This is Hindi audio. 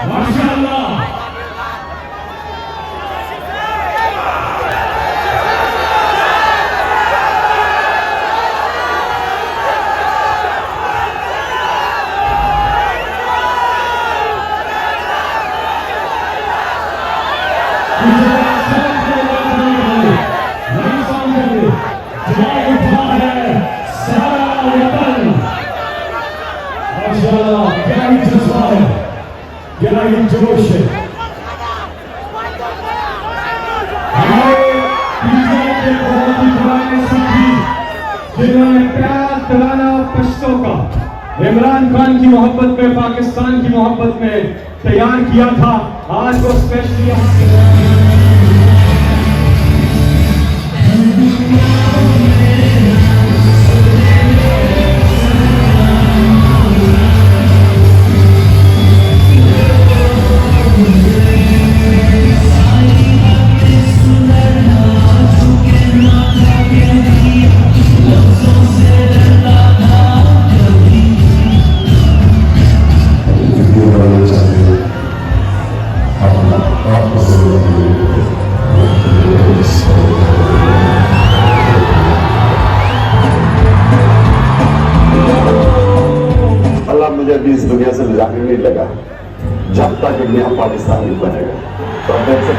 माशाअल्लाह। क्या ही जज्बा है, क्या ही जोश है। हमारे पीछे के बहुत ही पुराने साथी जिन्होंने प्यार तराना पश्तों का इमरान खान की मोहब्बत में, पाकिस्तान की मोहब्बत में तैयार किया था, आज वो स्पेशली मुझे अभी इस दुनिया से जाने नहीं लगा जब तक इंडिया पाकिस्तान नहीं बनेगा, तो अब से